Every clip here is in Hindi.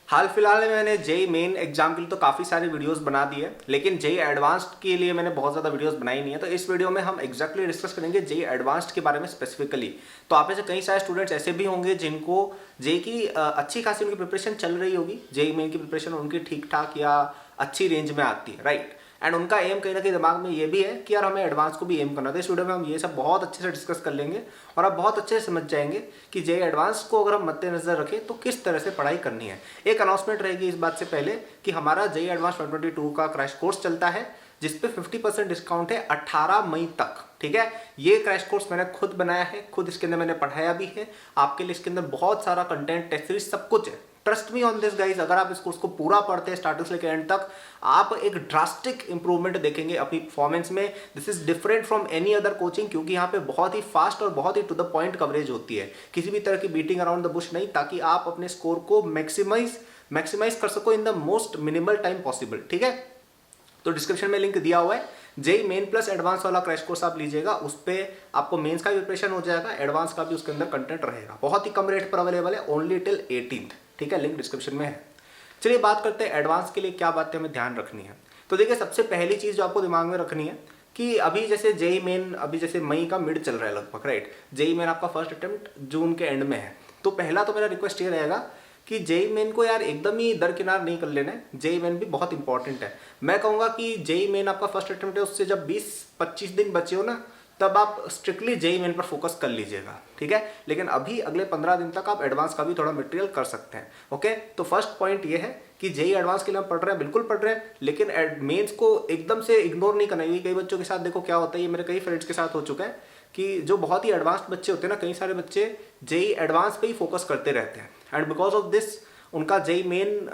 हाल फिलहाल में मैंने जेई मेन एग्जाम के लिए तो काफ़ी सारी वीडियोस बना दी है, लेकिन जेई एडवांस्ड के लिए मैंने बहुत ज़्यादा वीडियोस बनाई नहीं है। तो इस वीडियो में हम एग्जैक्टली डिस्कस करेंगे जेई एडवांस्ड के बारे में स्पेसिफिकली। तो आप में से कई सारे स्टूडेंट्स ऐसे भी होंगे जिनको जेई की अच्छी खासी उनकी प्रिपरेशन चल रही होगी, जेई मेन की प्रिपरेशन उनकी ठीक ठाक या अच्छी रेंज में आती है, राइट। एंड उनका एम कहीं ना कहीं दिमाग में ये भी है कि यार हमें एडवांस को भी एम करना। तो इस वीडियो में हम ये सब बहुत अच्छे से डिस्कस कर लेंगे और आप बहुत अच्छे से समझ जाएंगे कि जेई एडवांस को अगर हम मद्देनजर रखें तो किस तरह से पढ़ाई करनी है। एक अनाउंसमेंट रहेगी इस बात से पहले कि हमारा जेई एडवांस 2022 का क्रैश कोर्स चलता है जिसपे 50% डिस्काउंट है 18 मई तक। ठीक है, ये क्रैश कोर्स मैंने खुद बनाया है, खुद इसके अंदर मैंने पढ़ाया भी है। आपके लिए इसके अंदर बहुत सारा कंटेंट, टेस्ट सीरीज, सब कुछ है। Trust me on this guys, अगर आप इस कोर्स को पूरा पढ़ते हैं स्टार्टिंग से लेकर एंड तक, आप एक ड्रास्टिक इंप्रूवमेंट देखेंगे अपनी परफॉर्मेंस में। This is different from any other coaching, क्योंकि यहाँ पे बहुत ही फास्ट और बहुत ही टू द पॉइंट कवरेज होती है, किसी भी तरह की बीटिंग अराउंड द बुश नहीं, ताकि आप अपने स्कोर को मैक्सिमाइज कर सको in the most minimal time possible. ठीक है, तो डिस्क्रिप्शन में लिंक दिया हुआ है। जेई मेन प्लस एडवांस वाला क्रैश कोर्स आप लीजिएगा, उस पर आपको मेंस का भी प्रिपरेशन हो जाएगा, एडवांस का भी उसके अंदर कंटेंट रहेगा। बहुत ही कम रेट पर अवेलेबल है, ओनली टिल 18th। ठीक है, लिंक डिस्क्रिप्शन में है। चलिए बात करते हैं एडवांस के लिए क्या बातें हमें ध्यान रखनी है। तो देखिए, सबसे पहली चीज जो आपको दिमाग में रखनी है कि अभी जैसे जेई मेन अभी जैसे मई का मिड चल रहा है लगभग, राइट। जेई मेन आपका फर्स्ट अटेम्प्ट जून के एंड में है। तो पहला तो मेरा रिक्वेस्ट ये रहेगा कि जेई मेन को यार एकदम ही दरकिनार नहीं कर लेना है। जेई मेन भी बहुत इंपॉर्टेंट है। मैं कहूँगा कि जेई मेन आपका फर्स्ट अटेम्प्ट है, उससे जब 20-25 दिन बचे हो ना, तब आप स्ट्रिक्टली जेई मेन पर फोकस कर लीजिएगा। ठीक है, लेकिन अभी अगले 15 दिन तक आप एडवांस का भी थोड़ा मटेरियल कर सकते हैं। ओके, तो फर्स्ट पॉइंट ये है कि जेई एडवांस के लिए हम पढ़ रहे हैं, बिल्कुल पढ़ रहे हैं, लेकिन मेंस को एकदम से इग्नोर नहीं करना है। कई बच्चों के साथ देखो क्या होता है, ये मेरे कई फ्रेंड्स के साथ हो चुका है कि जो बहुत ही एडवांस्ड बच्चे होते हैं ना, कई सारे बच्चे जेई एडवांस पे ही फोकस करते रहते हैं, एंड बिकॉज ऑफ दिस उनका जेई मेन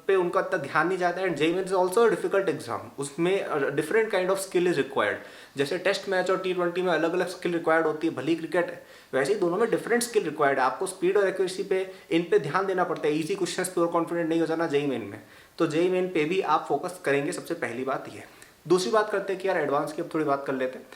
पे उनका इतना ध्यान नहीं जाता है। And JEE Main is also difficult exam, उसमें different kind of skill is required. जैसे टेस्ट मैच और T20 में अलग अलग स्किल रिक्वायर्ड होती है, भली क्रिकेट है, वैसे ही दोनों में डिफरेंट स्किल रिक्वायर्ड है। आपको स्पीड और एक्यूरेसी पे, इन पे ध्यान देना पड़ता है। ईजी क्वेश्चन पे और कॉन्फिडेंट नहीं हो जाना जेई मेन में। तो जेई मेन पे भी आप फोकस करेंगे, सबसे पहली बात ये। दूसरी बात करते हैं कि यार एडवांस की अब थोड़ी बात कर लेते हैं।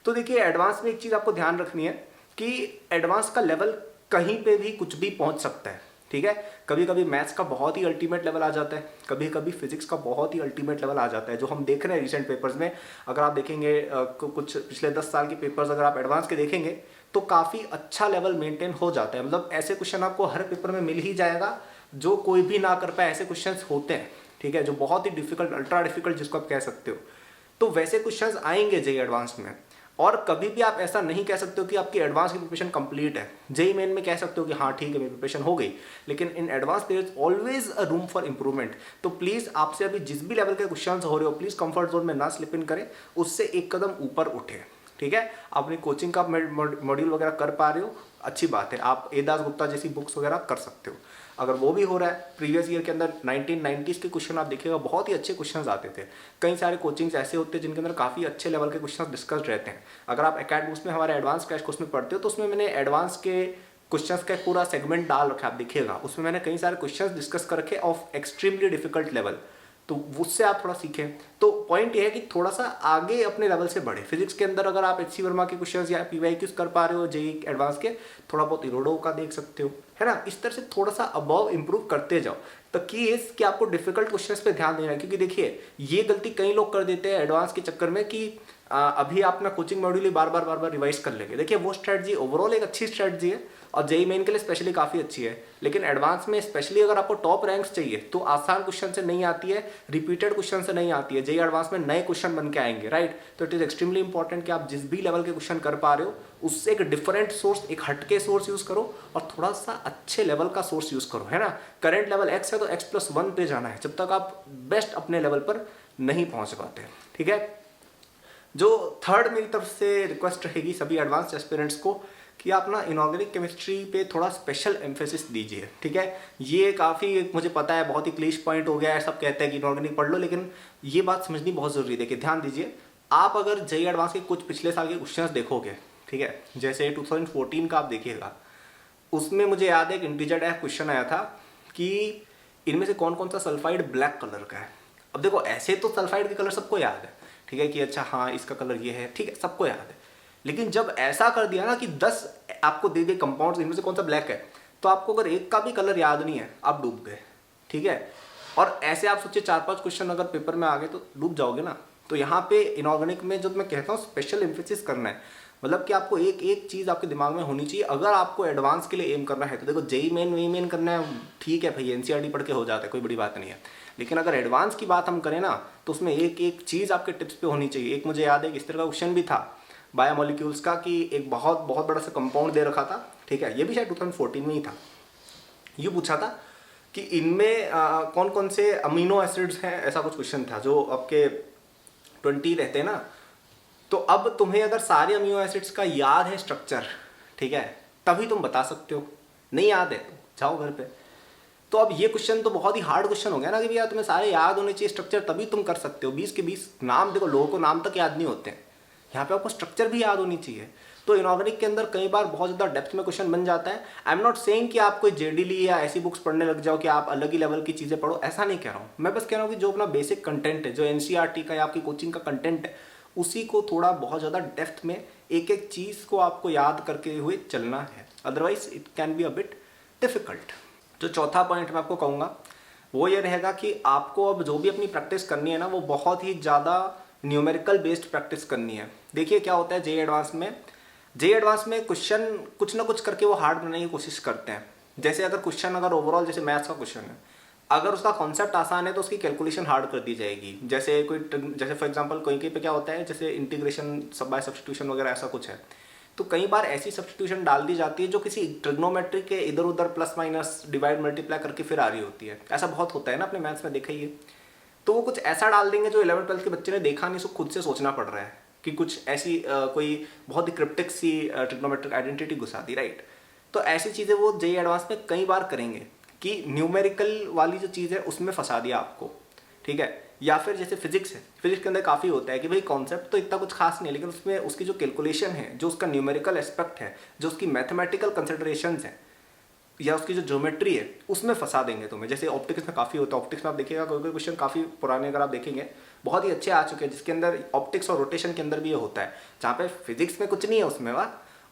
तो देखिए, एडवांस में एक चीज़ आपको ध्यान रखनी है कि एडवांस का लेवल कहीं पे भी कुछ भी पहुंच सकता है। ठीक है, कभी कभी मैथ्स का बहुत ही अल्टीमेट लेवल आ जाता है, कभी कभी फिजिक्स का बहुत ही अल्टीमेट लेवल आ जाता है, जो हम देख रहे हैं रिसेंट पेपर्स में। अगर आप देखेंगे कुछ पिछले 10 साल के पेपर्स अगर आप एडवांस के देखेंगे तो काफ़ी अच्छा लेवल मेंटेन हो जाता है। मतलब ऐसे क्वेश्चन आपको हर पेपर में मिल ही जाएगा जो कोई भी ना कर पाए, ऐसे क्वेश्चन होते हैं। ठीक है, जो बहुत ही डिफिकल्ट, अल्ट्रा डिफिकल्ट जिसको आप कह सकते हो, तो वैसे क्वेश्चन आएंगे जेई एडवांस में। और कभी भी आप ऐसा नहीं कह सकते हो कि आपकी एडवांस की प्रिपरेशन कंप्लीट है। जेई मेन में कह सकते हो कि हाँ ठीक है मेरी प्रिपरेशन हो गई, लेकिन in advance there is always a room for improvement. तो प्लीज आपसे अभी जिस भी लेवल के क्वेश्चन हो रहे हो, प्लीज कंफर्ट जोन में ना स्लिप इन करें, उससे एक कदम ऊपर उठे। ठीक है, अपनी कोचिंग का मॉड्यूल वगैरह कर पा रहे हो, अच्छी बात है। आप ए दास गुप्ता जैसी बुक्स वगैरह कर सकते हो। अगर वो भी हो रहा है, प्रीवियस ईयर के अंदर 1990s के क्वेश्चन आप देखिएगा, बहुत ही अच्छे क्वेश्चंस आते थे। कई सारे कोचिंग्स ऐसे होते हैं जिनके अंदर काफ़ी अच्छे लेवल के क्वेश्चंस डिस्कस्ड रहते हैं। अगर आप एकेडमिक्स में हमारे एडवांस क्रैश कोर्स में पढ़ते हो तो उसमें मैंने एडवांस के क्वेश्चंस का पूरा सेगमेंट डाल रखा है, आप देखिएगा। उसमें मैंने कई सारे क्वेश्चंस डिस्कस कर रखे ऑफ एक्सट्रीमली डिफिकल्ट लेवल, तो उससे आप थोड़ा सीखें। तो पॉइंट ये है कि थोड़ा सा आगे अपने लेवल से बढ़े। फिजिक्स के अंदर अगर आप एचसी वर्मा के क्वेश्चंस या पीवाईक्यूज कर पा रहे हो जेई एडवांस के, थोड़ा बहुत इरोडो का देख सकते हो, है ना। इस तरह से थोड़ा सा अबव इंप्रूव करते जाओ। तो की इज कि आपको डिफिकल्ट क्वेश्चंस पे ध्यान देना है, क्योंकि देखिए ये गलती कई लोग कर देते हैं एडवांस के चक्कर में कि अभी आप अपना कोचिंग मॉड्यूल ही बार बार रिवाइज कर लेंगे। देखिए वो स्ट्रेटजी ओवरऑल एक अच्छी स्ट्रेटजी है और जेई मेन के लिए स्पेशली काफ़ी अच्छी है, लेकिन एडवांस में स्पेशली अगर आपको टॉप रैंक्स चाहिए तो आसान क्वेश्चन से नहीं आती है, रिपीटेड क्वेश्चन से नहीं आती है। जेई एडवांस में नए क्वेश्चन बन के आएंगे, राइट। तो इट इज एक्सट्रीमली इंपॉर्टेंट कि आप जिस भी लेवल के क्वेश्चन कर पा रहे हो उससे एक डिफरेंट सोर्स, एक हटके सोर्स यूज करो और थोड़ा सा अच्छे लेवल का सोर्स यूज करो, है ना। करंट लेवल एक्स है तो x+1 पे जाना है, जब तक आप बेस्ट अपने लेवल पर नहीं पहुंच पाते। ठीक है, जो थर्ड मेरी तरफ से रिक्वेस्ट रहेगी सभी एडवांस एस्पिरेंट्स को कि आप ना इनऑर्गेनिक केमिस्ट्री पे थोड़ा स्पेशल एम्फेसिस दीजिए। ठीक है, ये काफ़ी मुझे पता है बहुत ही क्लीश पॉइंट हो गया है, सब कहते हैं कि इनऑर्गेनिक पढ़ लो, लेकिन ये बात समझनी बहुत ज़रूरी है। देखिए ध्यान दीजिए, आप अगर जेई एडवांस के कुछ पिछले साल के क्वेश्चंस देखोगे, ठीक है, जैसे 2014 का आप देखिएगा, उसमें मुझे याद है एक इंटीजर क्वेश्चन आया था कि इनमें से कौन कौन सा सल्फाइड ब्लैक कलर का है। अब देखो ऐसे तो सल्फाइड के कलर सबको याद है, ठीक है, कि अच्छा हाँ इसका कलर ये है, ठीक है, सबको याद है। लेकिन जब ऐसा कर दिया ना कि 10 आपको दे दे कंपाउंड्स, इनमें से कौन सा ब्लैक है, तो आपको अगर एक का भी कलर याद नहीं है आप डूब गए। ठीक है। और ऐसे आप सोचिए 4-5 क्वेश्चन अगर पेपर में आ गए तो डूब जाओगे ना। तो यहाँ पे इनऑर्गेनिक में जो मैं कहता हूँ स्पेशल एम्फेसिस करना है, मतलब कि आपको एक एक चीज़ आपके दिमाग में होनी चाहिए। अगर आपको एडवांस के लिए एम करना है तो देखो जेई मेन वी मेन करना है, ठीक है भाई, एनसीईआरटी पढ़ के हो जाता है, कोई बड़ी बात नहीं है। लेकिन अगर एडवांस की बात हम करें ना तो उसमें एक एक चीज़ आपके टिप्स पे होनी चाहिए। एक मुझे याद है इस तरह का क्वेश्चन भी था बायोमोलिक्यूल्स का, कि एक बहुत बहुत बड़ा सा कंपाउंड दे रखा था, ठीक है, ये भी शायद 2014 में ही था। ये पूछा था कि इनमें कौन कौन से अमीनो एसिड्स हैं, ऐसा कुछ क्वेश्चन था, जो आपके 20 रहते हैं ना। तो अब तुम्हें अगर सारे अमीनो एसिड्स का याद है स्ट्रक्चर, ठीक है, तभी तुम बता सकते हो। नहीं याद है तो जाओ घर पे। तो अब ये क्वेश्चन तो बहुत ही हार्ड क्वेश्चन हो गया ना कि भैया तुम्हें सारे याद होने चाहिए स्ट्रक्चर, तभी तुम कर सकते हो। 20 के 20 नाम, देखो लोगों को नाम तक याद नहीं होते हैं, यहाँ पे आपको स्ट्रक्चर भी याद होनी चाहिए। तो इनऑर्गेनिक के अंदर कई बार बहुत ज़्यादा डेप्थ में क्वेश्चन बन जाता है। आई एम नॉट सेइंग कि आप कोई जेडीली या ऐसी बुक्स पढ़ने लग जाओ कि आप अलग ही लेवल की चीज़ें पढ़ो, ऐसा नहीं कह रहा हूँ मैं। बस कह रहा हूँ कि जो अपना बेसिक कंटेंट है, जो एनसीईआरटी का या आपकी कोचिंग का कंटेंट है, उसी को थोड़ा बहुत ज़्यादा डेप्थ में एक एक चीज़ को आपको याद करके हुए चलना है, otherwise it can be a bit difficult. जो चौथा पॉइंट मैं आपको कहूँगा वो ये रहेगा कि आपको अब जो भी अपनी प्रैक्टिस करनी है ना, वो बहुत ही ज़्यादा न्यूमेरिकल बेस्ड प्रैक्टिस करनी है। देखिए क्या होता है जेईई एडवांस में क्वेश्चन कुछ ना कुछ करके वो हार्ड बनाने की कोशिश करते हैं। जैसे अगर क्वेश्चन अगर ओवरऑल जैसे मैथ्स का क्वेश्चन है, अगर उसका कॉन्सेप्ट आसान है तो उसकी कैलकुलेशन हार्ड कर दी जाएगी। जैसे फॉर एग्जांपल कहीं पे क्या होता है, जैसे इंटीग्रेशन सब बाय सब्स्टिट्यूशन वगैरह ऐसा कुछ है, तो कई बार ऐसी सब्स्टिट्यूशन डाल दी जाती है जो किसी ट्रिग्नोमेट्री के इधर उधर प्लस माइनस डिवाइड मल्टीप्लाई करके फिर आ रही होती है। ऐसा बहुत होता है ना अपने मैथ्स में, देखा ही है। तो वो कुछ ऐसा डाल देंगे जो 11th-12th के बच्चे ने देखा नहीं, सो खुद से सोचना पड़ रहा है कि कुछ ऐसी कोई बहुत ही क्रिप्टिक सी ट्रिग्नोमेट्रिक आइडेंटिटी घुसा दी, राइट। तो ऐसी चीज़ें वो जेईई एडवांस में कई बार करेंगे कि न्यूमेरिकल वाली जो चीज़ है उसमें फंसा दिया आपको, ठीक है। या फिर जैसे फिजिक्स है, फिजिक्स के अंदर काफ़ी होता है कि भाई कॉन्सेप्ट तो इतना कुछ खास नहीं है, लेकिन उसमें उसकी जो कैलकुलेशन है, जो उसका न्यूमेरिकल एस्पेक्ट है, जो उसकी मैथमेटिकल कंसिडरेशंस हैं, या उसकी जो ज्योमेट्री है, उसमें फंसा देंगे तुम्हें। जैसे ऑप्टिक्स में काफ़ी होता है, ऑप्टिक्स में आप देखिएगा कोई कोई क्वेश्चन काफ़ी पुराने अगर आप देखेंगे बहुत ही अच्छे आ चुके हैं, जिसके अंदर ऑप्टिक्स और रोटेशन के अंदर भी ये होता है, जहाँ पे फिजिक्स में कुछ नहीं है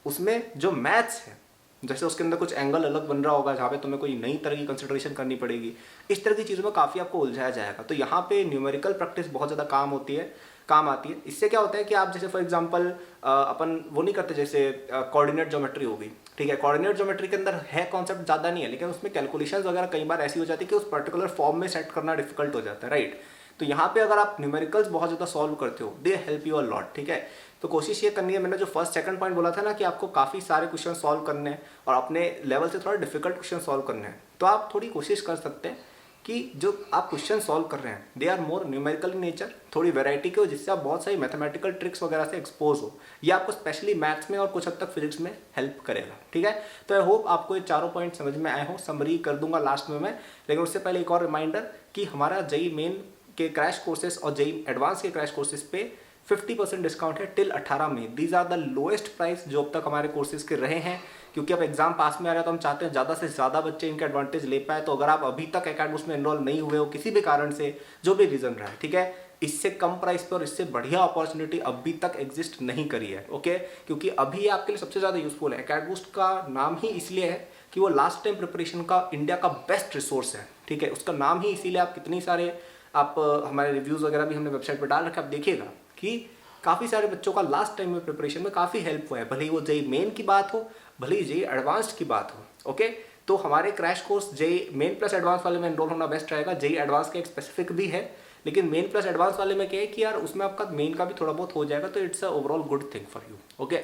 उसमें जो मैथ्स है, जैसे उसके अंदर कुछ एंगल अलग बन रहा होगा, जहाँ पे तुम्हें कोई नई तरह की कंसिडरेशन करनी पड़ेगी। इस तरह की चीज़ों में काफ़ी आपको उलझाया जाएगा। तो यहाँ पे न्यूमेरिकल प्रैक्टिस बहुत ज़्यादा काम आती है। इससे क्या होता है कि आप जैसे फॉर एग्जांपल अपन वो नहीं करते, जैसे कोऑर्डिनेट ज्योमेट्री होगी, ठीक है। कोऑर्डिनेट ज्योमेट्री के अंदर है कॉन्सेप्ट ज़्यादा नहीं है, लेकिन उसमें कैलकुलेशंस वगैरह कई बार ऐसी हो जाती है कि उस पर्टिकुलर फॉर्म में सेट करना डिफिकल्ट हो जाता है, राइट। तो यहाँ पे अगर आप न्यूमेरिकल्स बहुत ज़्यादा सॉल्व करते हो, they help you a lot, ठीक है। तो कोशिश ये करनी है, मैंने जो फर्स्ट सेकंड पॉइंट बोला था ना कि आपको काफ़ी सारे क्वेश्चन सॉल्व करने हैं और अपने लेवल से थोड़ा डिफिकल्ट क्वेश्चन सॉल्व करने हैं, तो आप थोड़ी कोशिश कर सकते हैं कि जो आप क्वेश्चन सॉल्व कर रहे हैं they are more numerical in nature, थोड़ी वैरायटी के हो, जिससे आप बहुत सारी मैथमेटिकल ट्रिक्स वगैरह से एक्सपोज हो। ये आपको स्पेशली मैथ्स में और कुछ हद तक फिजिक्स में हेल्प करेगा, ठीक है। तो आई होप आपको ये चारों पॉइंट समझ में आए हो। समरी कर दूंगा लास्ट में मैं, लेकिन उससे पहले एक और रिमाइंडर कि हमारा जेईई मेन के क्रैश कोर्सेज और जेईई एडवांस के क्रैश कोर्सेज पे 50% डिस्काउंट है till 18 May. These are the lowest price जो अब तक हमारे कोर्सेज के रहे हैं, क्योंकि अब एग्जाम पास में आ रहा है तो हम चाहते हैं ज़्यादा से ज़्यादा बच्चे इनके एडवांटेज ले पाए। तो अगर आप अभी तक एकेडमी में एनरोल नहीं हुए हो किसी भी कारण से, जो भी रीज़न रहा है, ठीक है, इससे कम प्राइस पे और इससे बढ़िया अपॉर्चुनिटी अभी तक एग्जिस्ट नहीं करी है, ओके। क्योंकि अभी आपके लिए सबसे ज़्यादा यूजफुल है। एकेडबूस्ट का नाम ही इसलिए है कि वो लास्ट टाइम प्रिपरेशन का इंडिया का बेस्ट रिसोर्स है, ठीक है। उसका नाम ही इसीलिए आप कितनी सारे आप हमारे रिव्यूज़ वगैरह भी हमने वेबसाइट पर डाल रखे, आप देखिएगा कि काफ़ी सारे बच्चों का लास्ट टाइम में प्रिपरेशन में काफ़ी हेल्प हुआ है, भले ही वो जेईई मेन की बात हो, भले ही जेईई एडवांस्ड की बात हो, ओके। तो हमारे crash course JEE main plus advance वाले में एनरोल होना बेस्ट रहेगा। जेईई एडवांस का एक स्पेसिफिक भी है, लेकिन मेन प्लस एडवांस वाले में क्या है कि यार उसमें आपका मेन का भी थोड़ा बहुत हो जाएगा, तो it's a overall good thing for you, okay.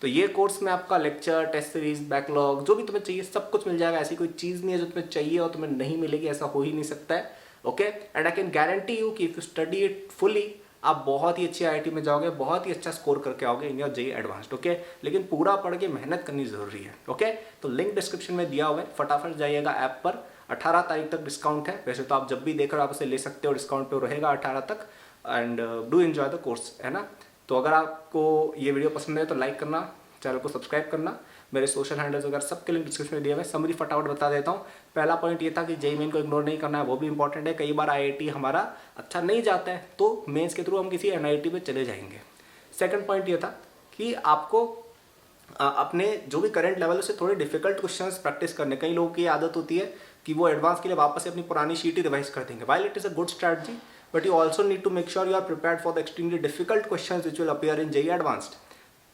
तो ये कोर्स में आपका लेक्चर, टेस्ट सीरीज, बैकलॉग, जो भी तुम्हें चाहिए सब कुछ मिल जाएगा। ऐसी कोई चीज़ नहीं है जो तुम्हें चाहिए और तुम्हें नहीं मिलेगी, ऐसा हो ही नहीं सकता है, okay. And I can guarantee you कि if you study it fully, आप बहुत ही अच्छी आईआईटी में जाओगे, बहुत ही अच्छा स्कोर करके आओगे in your JEE advanced, okay. लेकिन पूरा पढ़ के मेहनत करनी जरूरी है, ओके। तो लिंक डिस्क्रिप्शन में दिया हुआ है, फटाफट जाइएगा ऐप पर। 18 तारीख तक डिस्काउंट है, वैसे तो आप जब भी देख रहे हो आप उसे ले सकते हो, डिस्काउंट पे रहेगा 18 तक। And do enjoy the course, है ना। तो अगर आपको ये वीडियो पसंद है तो लाइक करना, चैनल को सब्सक्राइब करना, मेरे सोशल हैंडल्स वगैरह सबके लिंक डिस्क्रिप्शन में दिया हुआ है। समरी फटाफट बता देता हूँ। पहला पॉइंट ये था कि जेईई मेन को इग्नोर नहीं करना है, वो भी इंपॉर्टेंट है। कई बार आईआईटी हमारा अच्छा नहीं जाता है तो मेंस के थ्रू हम किसी एनआईटी में चले जाएंगे। सेकंड पॉइंट ये था कि आपको अपने जो भी करंट लेवल से थोड़े डिफिकल्ट क्वेश्चंस प्रैक्टिस करने। कई लोगों की आदत होती है कि वो एडवांस के लिए वापस से अपनी पुरानी शीट ही रिवाइज कर देंगे। While it is a good strategy, but you also need to make sure you are prepared for the extremely difficult questions which will appear in JEE advanced.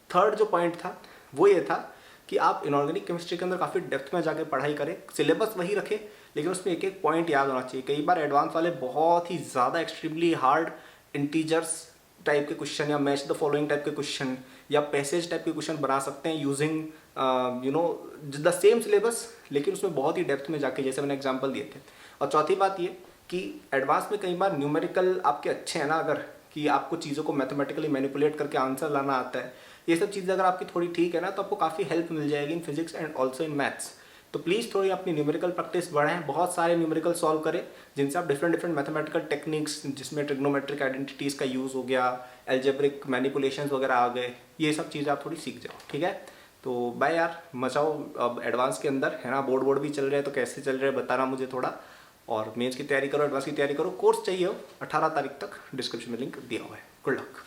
Third जो पॉइंट था वो ये था कि आप इनऑर्गेनिक केमिस्ट्री के अंदर काफ़ी डेप्थ में जाकर पढ़ाई करें, सिलेबस वही रखें, लेकिन उसमें एक एक पॉइंट याद होना चाहिए। कई बार एडवांस वाले बहुत ही ज़्यादा एक्सट्रीमली हार्ड इंटीजर्स टाइप के क्वेश्चन या मैच द फॉलोइंग टाइप के क्वेश्चन या पैसेज टाइप के क्वेश्चन बना सकते हैं using you know the same syllabus, लेकिन उसमें बहुत ही डेप्थ में जाके, जैसे मैंने एग्जांपल दिए थे। और चौथी बात ये कि एडवांस में कई बार न्यूमेरिकल आपके अच्छे हैं ना, अगर कि आपको चीज़ों को मैथमेटिकली मैनिपुलेट करके आंसर लाना आता है, ये सब चीज़ें अगर आपकी थोड़ी ठीक है ना, तो आपको काफ़ी हेल्प मिल जाएगी in physics and also in maths. तो प्लीज़ थोड़ी अपनी न्यूमेरिकल प्रैक्टिस बढ़ाएं, बहुत सारे न्यूमेरिकल सॉल्व करें जिनसे आप डिफरेंट मैथमेटिकल टेक्निक्स, जिसमें ट्रिग्नोमेट्रिक आइडेंटिटीज़ का यूज़ हो गया, एल्जेब्रिक मैनिपुलेशंस वगैरह आ गए, ये सब चीज़ें आप थोड़ी सीख जाओ। ठीक है, तो बाय यार, मचाओ अब एडवांस के अंदर, है ना। बोर्ड भी चल रहे हैं, तो कैसे चल रहे हैं बताना मुझे थोड़ा। और मेंस की तैयारी करो, एडवांस की तैयारी करो। कोर्स चाहिए हो 18 तारीख तक, डिस्क्रिप्शन में लिंक दिया हुआ है। Good luck.